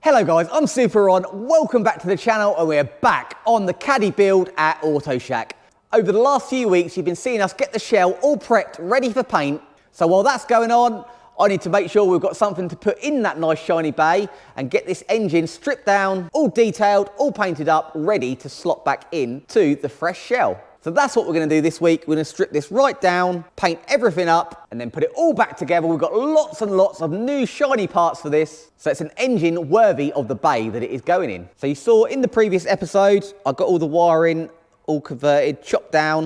Hello guys, I'm Super Ron. Welcome back to the channel and we're back on the Caddy build at Auto Shack. Over the last few weeks you've been seeing us get the shell all prepped, ready for paint. So while that's going on, I need to make sure we've got something to put in that nice shiny bay and get this engine stripped down, all detailed, all painted up, ready to slot back into the fresh shell. So that's what we're going to do this week. We're going to strip this right down, paint everything up, and then put it all back together. We've got lots and lots of new shiny parts for this. So it's an engine worthy of the bay that it is going in. So you saw in the previous episode, I got all the wiring all converted, chopped down,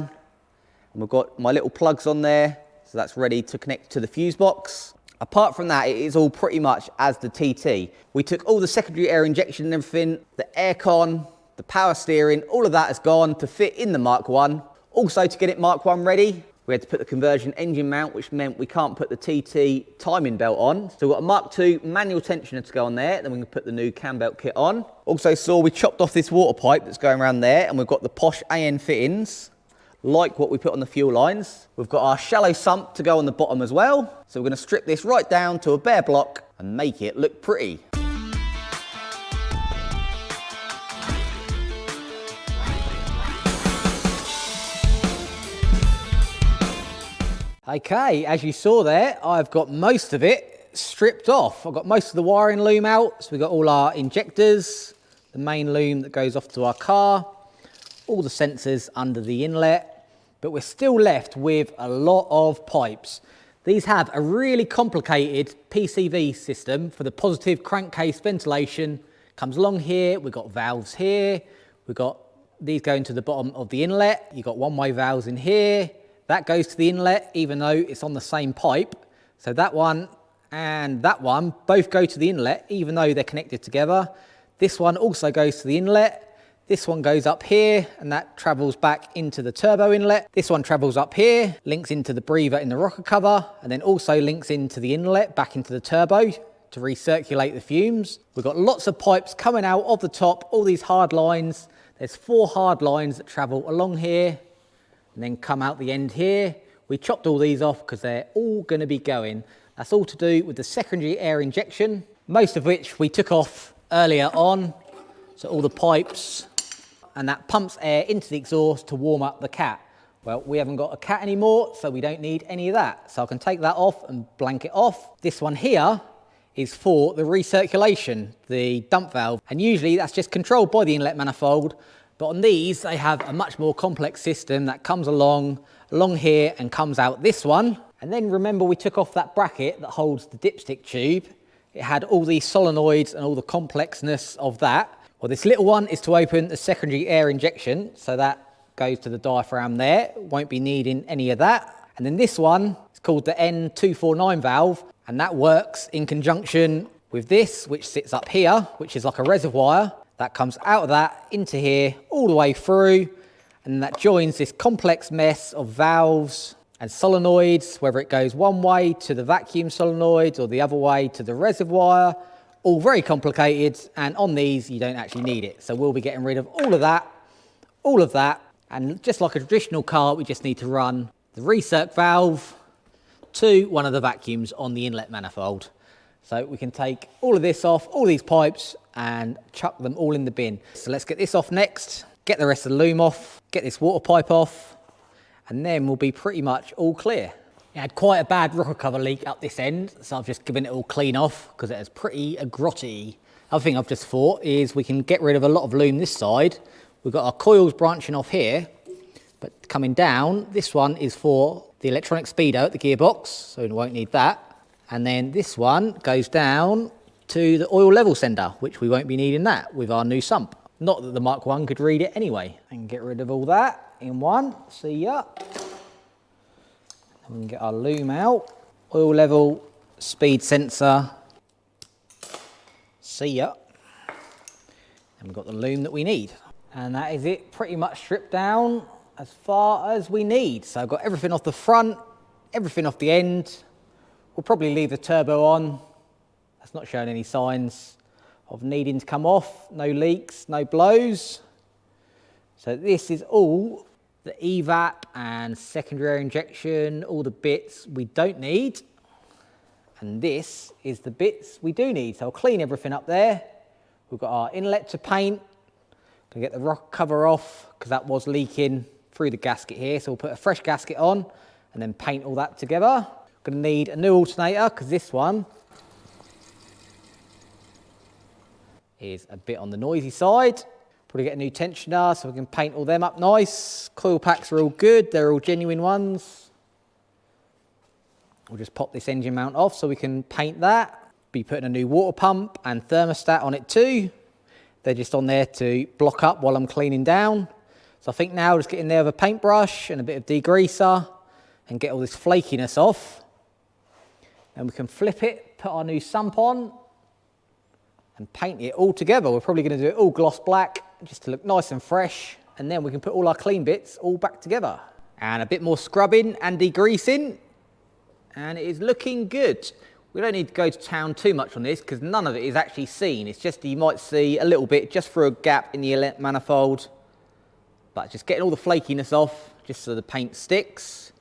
and we've got my little plugs on there. So that's ready to connect to the fuse box. Apart from that, it is all pretty much as the TT. We took all the secondary air injection and everything, the aircon, the power steering, all of that has gone to fit in the Mark 1. Also, to get it Mark 1 ready, we had to put the conversion engine mount, which meant we can't put the TT timing belt on. So we've got a Mark 2 manual tensioner to go on there, then we can put the new cam belt kit on. Also saw we chopped off this water pipe that's going around there, and we've got the posh AN fittings, like what we put on the fuel lines. We've got our shallow sump to go on the bottom as well. So we're going to strip this right down to a bare block and make it look pretty. Okay, as you saw there, I've got most of it stripped off. I've got most of the wiring loom out. So we've got all our injectors, the main loom that goes off to our car, all the sensors under the inlet, but we're still left with a lot of pipes. These have a really complicated PCV system for the positive crankcase ventilation. Comes along here, we've got valves here, we've got these going to the bottom of the inlet, you've got one-way valves in here, that goes to the inlet even though it's on the same pipe. So that one and that one both go to the inlet even though they're connected together. This one also goes to the inlet. This one goes up here and that travels back into the turbo inlet. This one travels up here, links into the breather in the rocker cover, and then also links into the inlet back into the turbo to recirculate the fumes. We've got lots of pipes coming out of the top, all these hard lines. There's 4 hard lines that travel along here and then come out the end here. We chopped all these off because they're all going to be going. That's all to do with the secondary air injection, most of which we took off earlier on. So all the pipes, and that pumps air into the exhaust to warm up the cat. Well, we haven't got a cat anymore, so we don't need any of that. So I can take that off and blank it off. This one here is for the recirculation, the dump valve. And usually that's just controlled by the inlet manifold. But on these, they have a much more complex system that comes along here and comes out this one. And then remember we took off that bracket that holds the dipstick tube. It had all these solenoids and all the complexness of that. Well, this little one is to open the secondary air injection. So that goes to the diaphragm there. Won't be needing any of that. And then this one is called the N249 valve. And that works in conjunction with this, which sits up here, which is like a reservoir. That comes out of that into here, all the way through, and that joins this complex mess of valves and solenoids, whether it goes one way to the vacuum solenoids or the other way to the reservoir, all very complicated, and on these you don't actually need it. So we'll be getting rid of all of that, and just like a traditional car, we just need to run the recirc valve to one of the vacuums on the inlet manifold. So we can take all of this off, all these pipes, and chuck them all in the bin. So let's get this off next, get the rest of the loom off, get this water pipe off, and then we'll be pretty much all clear. It had quite a bad rocker cover leak up this end, so I've just given it all clean off because it was pretty grotty. Other thing I've just thought is we can get rid of a lot of loom this side. We've got our coils branching off here, but coming down, this one is for the electronic speedo at the gearbox, so we won't need that. And then this one goes down to the oil level sender, which we won't be needing that with our new sump. Not that the Mark 1 could read it anyway. And get rid of all that in one. See ya. And we can get our loom out. Oil level, speed sensor. See ya. And we've got the loom that we need. And that is it, pretty much stripped down as far as we need. So I've got everything off the front, everything off the end. We'll probably leave the turbo on. That's not showing any signs of needing to come off. No leaks, no blows. So this is all the evap and secondary air injection, all the bits we don't need. And this is the bits we do need. So I'll clean everything up there We've got our inlet to paint. Gonna get the rocker cover off because that was leaking through the gasket here. So we'll put a fresh gasket on and then paint all that together. Gonna need a new alternator because this one is a bit on the noisy side. Probably get a new tensioner so we can paint all them up nice. Coil packs are all good, they're all genuine ones. We'll just pop this engine mount off so we can paint that. Be putting a new water pump and thermostat on it too. They're just on there to block up while I'm cleaning down. So I think now just get in there with a paintbrush and a bit of degreaser and get all this flakiness off. And we can flip it, put our new sump on and paint it all together. We're probably going to do it all gloss black just to look nice and fresh. And then we can put all our clean bits all back together. And a bit more scrubbing and degreasing. And it is looking good. We don't need to go to town too much on this because none of it is actually seen. It's just you might see a little bit just through a gap in the manifold. But just getting all the flakiness off just so the paint sticks.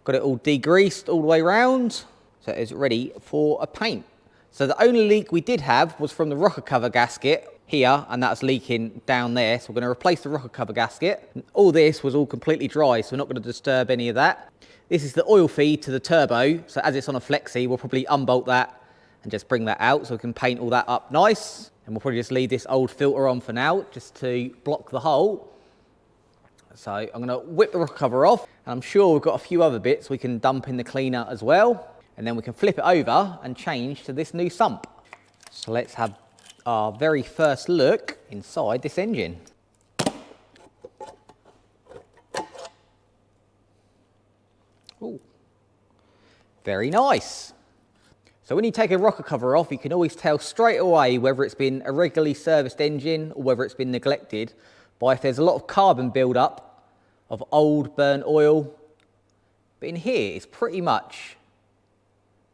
Got it all degreased all the way around. So it is ready for a paint. So the only leak we did have was from the rocker cover gasket here, and that's leaking down there. So we're going to replace the rocker cover gasket. All this was all completely dry, so we're not going to disturb any of that. This is the oil feed to the turbo. So as it's on a flexi, we'll probably unbolt that and just bring that out so we can paint all that up nice. And we'll probably just leave this old filter on for now just to block the hole. So I'm going to whip the rocker cover off, and I'm sure we've got a few other bits we can dump in the cleaner as well. And then we can flip it over and change to this new sump. So let's have our very first look inside this engine. Ooh, very nice. So when you take a rocker cover off, you can always tell straight away whether it's been a regularly serviced engine or whether it's been neglected by if there's a lot of carbon build-up of old burnt oil. But in here, it's pretty much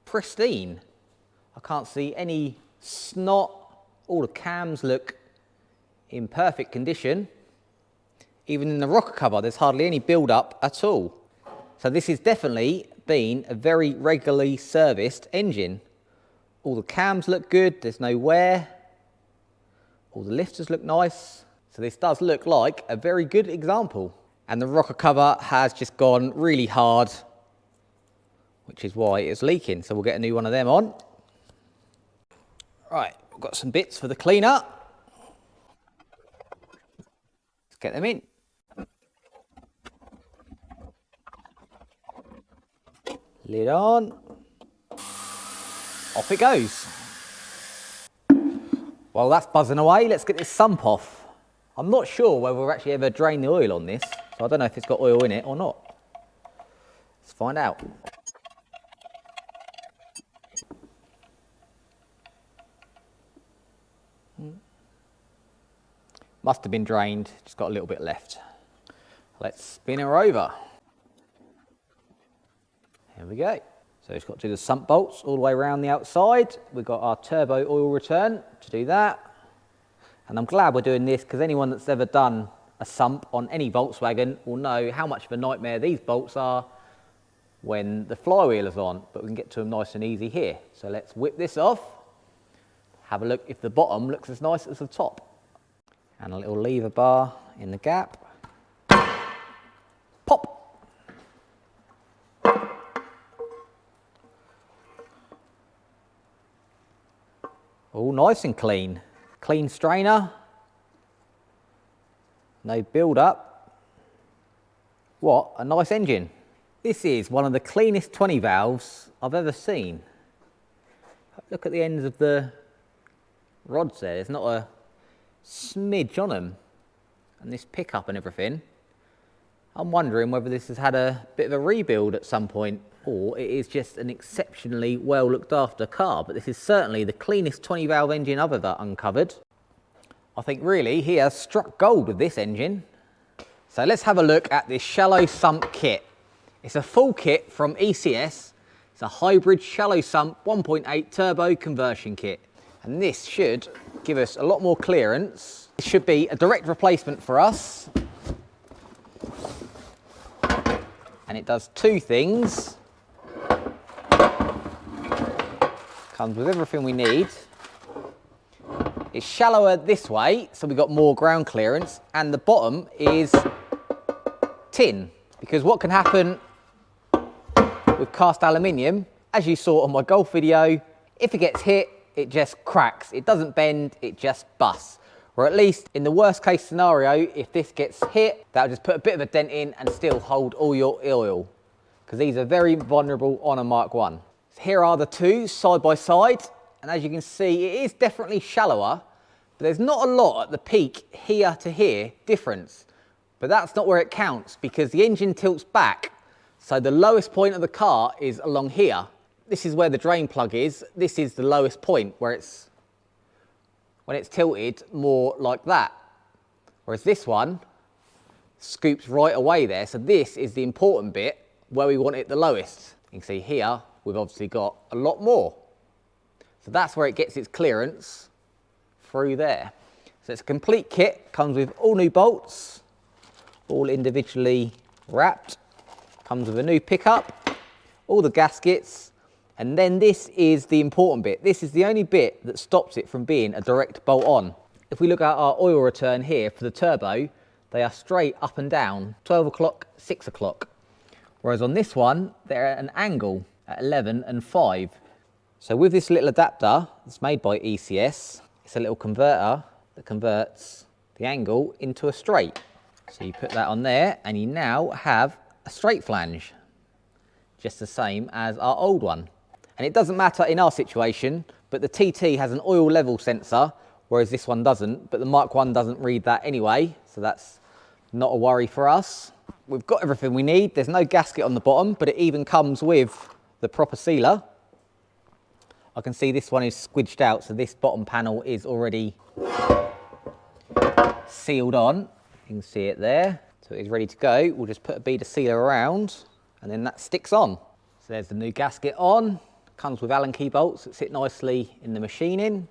pristine. I can't see any snot. All the cams look in perfect condition. Even in the rocker cover, there's hardly any build-up at all. So this has definitely been a very regularly serviced engine. All the cams look good, there's no wear. All the lifters look nice. So this does look like a very good example. And the rocker cover has just gone really hard, which is why it's leaking. So we'll get a new one of them on. Right, we've got some bits for the cleaner. Let's get them in. Lid on. Off it goes. While that's buzzing away, let's get this sump off. I'm not sure whether we've actually ever drained the oil on this, so I don't know if it's got oil in it or not. Let's find out. Must have been drained, just got a little bit left. Let's spin her over. Here we go. So it's got to do the sump bolts all the way around the outside. We've got our turbo oil return to do that. And I'm glad we're doing this because anyone that's ever done a sump on any Volkswagen will know how much of a nightmare these bolts are when the flywheel is on, but we can get to them nice and easy here. So let's whip this off. Have a look if the bottom looks as nice as the top. And a little lever bar in the gap. Pop! All nice and clean. Clean strainer. No build up. What a nice engine. This is one of the cleanest 20 valves I've ever seen. Look at the ends of the rods there. There's not a smidge on them. And this pickup and everything. I'm wondering whether this has had a bit of a rebuild at some point, or it is just an exceptionally well looked after car. But this is certainly the cleanest 20 valve engine I've ever uncovered. I think really he has struck gold with this engine. So let's have a look at this shallow sump kit. It's a full kit from ECS. It's a hybrid shallow sump 1.8 turbo conversion kit. And this should give us a lot more clearance. It should be a direct replacement for us. And it does two things. Comes with everything we need. It's shallower this way, so we've got more ground clearance, and the bottom is tin. Because what can happen with cast aluminium, as you saw on my golf video, if it gets hit, it just cracks. It doesn't bend, it just busts. Or at least in the worst case scenario, if this gets hit, that'll just put a bit of a dent in and still hold all your oil. Because these are very vulnerable on a Mark 1. So here are the two side by side. And as you can see, it is definitely shallower, but there's not a lot at the peak here to here difference. But that's not where it counts, because the engine tilts back. So the lowest point of the car is along here. This is where the drain plug is. This is the lowest point where when it's tilted more like that. Whereas this one scoops right away there. So this is the important bit where we want it the lowest. You can see here, we've obviously got a lot more. So that's where it gets its clearance through there. So it's a complete kit, comes with all new bolts, all individually wrapped, comes with a new pickup, all the gaskets, and then this is the important bit. This is the only bit that stops it from being a direct bolt on. If we look at our oil return here for the turbo, they are straight up and down, 12 o'clock, 6 o'clock. Whereas on this one, they're at an angle at 11 and 5. So with this little adapter, it's made by ECS, it's a little converter that converts the angle into a straight. So you put that on there and you now have a straight flange, just the same as our old one. And it doesn't matter in our situation, but the TT has an oil level sensor, whereas this one doesn't, but the Mark 1 doesn't read that anyway, so that's not a worry for us. We've got everything we need. There's no gasket on the bottom, but it even comes with the proper sealer. I can see this one is squidged out, so this bottom panel is already sealed on. You can see it there. So it's ready to go. We'll just put a bead of sealer around and then that sticks on. So there's the new gasket on. Comes with Allen key bolts that sit nicely in the machining.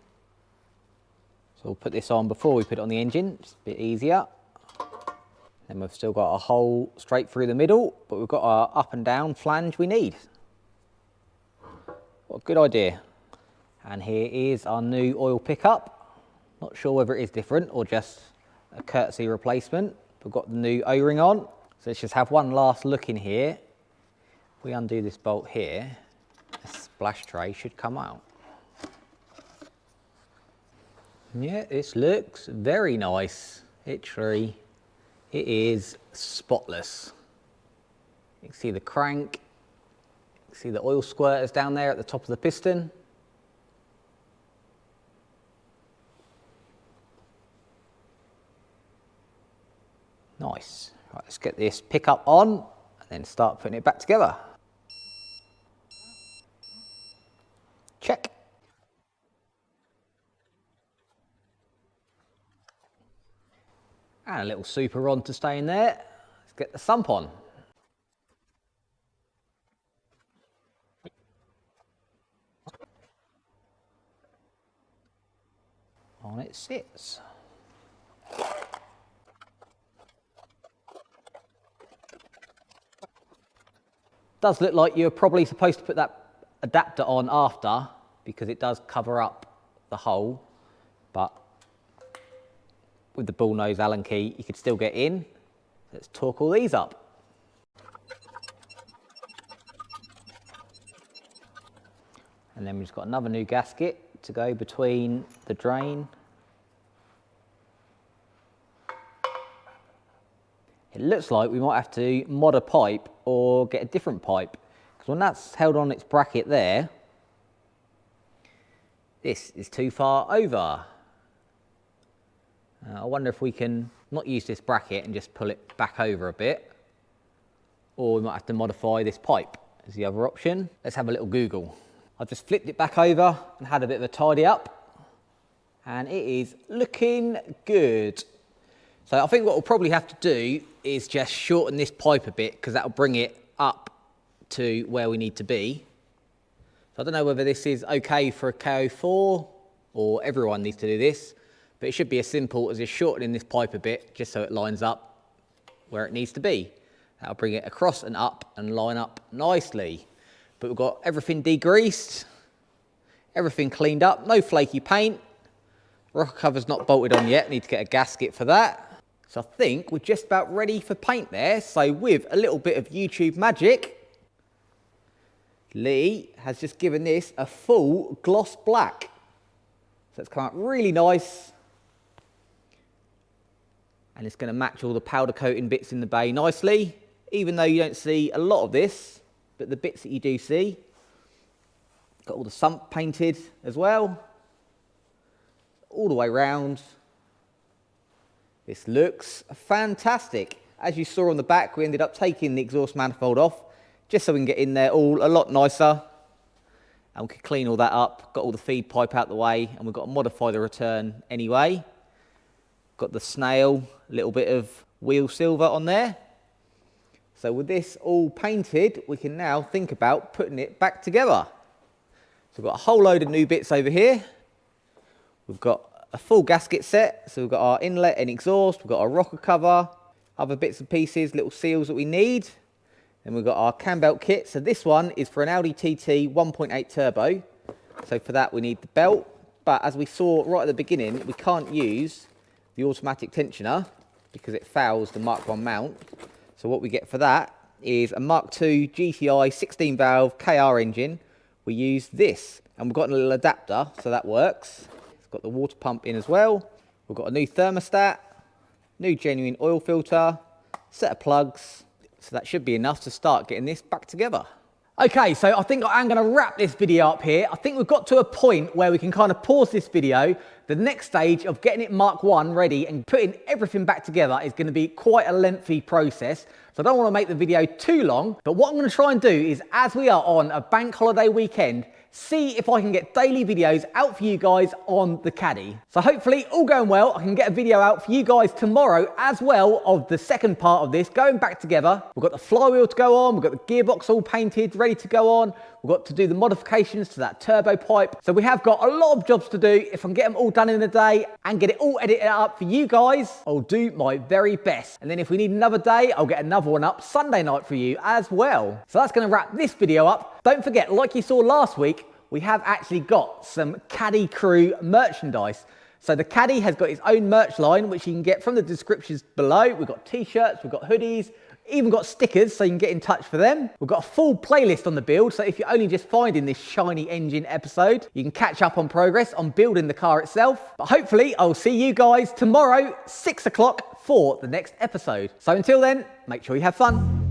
So we'll put this on before we put it on the engine, just a bit easier. Then we've still got a hole straight through the middle, but we've got our up and down flange we need. What a good idea. And here is our new oil pickup. Not sure whether it is different or just a courtesy replacement. We've got the new O-ring on. So let's just have one last look in here. If we undo this bolt here, a splash tray should come out. Yeah, this looks very nice. Literally, it is spotless. You can see the crank. You can see the oil squirters down there at the top of the piston. Nice. Right, let's get this pickup on and then start putting it back together. Check. And a little super rod to stay in there. Let's get the sump on. On it sits. Does look like you're probably supposed to put that adapter on after, because it does cover up the hole, but with the bullnose Allen key you could still get in. Let's torque all these up. And then we've just got another new gasket to go between the drain. It looks like we might have to mod a pipe or get a different pipe, because when that's held on its bracket there, this is too far over. I wonder if we can not use this bracket and just pull it back over a bit, or we might have to modify this pipe as the other option. Let's have a little Google. I've just flipped it back over and had a bit of a tidy up, and it is looking good. So I think what we'll probably have to do is just shorten this pipe a bit, because that'll bring it up to where we need to be. So I don't know whether this is okay for a KO4 or everyone needs to do this, but it should be as simple as just shortening this pipe a bit just so it lines up where it needs to be. That'll bring it across and up and line up nicely. But we've got everything degreased, everything cleaned up, no flaky paint. Rocker cover's not bolted on yet, need to get a gasket for that. So I think we're just about ready for paint there. So with a little bit of YouTube magic, Lee has just given this a full gloss black. So it's come out really nice. And it's going to match all the powder coating bits in the bay nicely, even though you don't see a lot of this, but the bits that you do see. Got all the sump painted as well, all the way round. This looks fantastic. As you saw on the back, we ended up taking the exhaust manifold off, just so we can get in there all a lot nicer. And we can clean all that up, got all the feed pipe out the way, and we've got to modify the return anyway. Got the snail, a little bit of wheel silver on there. So with this all painted, we can now think about putting it back together. So we've got a whole load of new bits over here. We've got a full gasket set. So we've got our inlet and exhaust, we've got our rocker cover, other bits and pieces, little seals that we need. Then we've got our cam belt kit. So this one is for an Audi TT 1.8 turbo. So for that we need the belt. But as we saw right at the beginning, we can't use the automatic tensioner because it fouls the Mark 1 mount. So what we get for that is a Mark 2 GTI 16 valve KR engine. We use this, and we've got a little adapter, so that works. It's got the water pump in as well. We've got a new thermostat, new genuine oil filter, set of plugs. So that should be enough to start getting this back together. Okay, so I think I am going to wrap this video up here. I think we've got to a point where we can kind of pause this video. The next stage of getting it Mark 1 ready and putting everything back together is going to be quite a lengthy process. So I don't want to make the video too long, but what I'm going to try and do is, as we are on a bank holiday weekend, see if I can get daily videos out for you guys on the Caddy. So hopefully, all going well, I can get a video out for you guys tomorrow as well of the second part of this, going back together. We've got the flywheel to go on, we've got the gearbox all painted, ready to go on. We've got to do the modifications to that turbo pipe. So we have got a lot of jobs to do. If I can get them all done in a day and get it all edited up for you guys, I'll do my very best. And then if we need another day, I'll get another one up Sunday night for you as well. So that's going to wrap this video up. Don't forget, like you saw last week, we have actually got some Caddy Crew merchandise. So the Caddy has got its own merch line, which you can get from the descriptions below. We've got t-shirts, we've got hoodies, even got stickers, so you can get in touch for them. We've got a full playlist on the build, so if you're only just finding this shiny engine episode, you can catch up on progress on building the car itself. But hopefully, I'll see you guys tomorrow, 6 o'clock, for the next episode. So until then, make sure you have fun.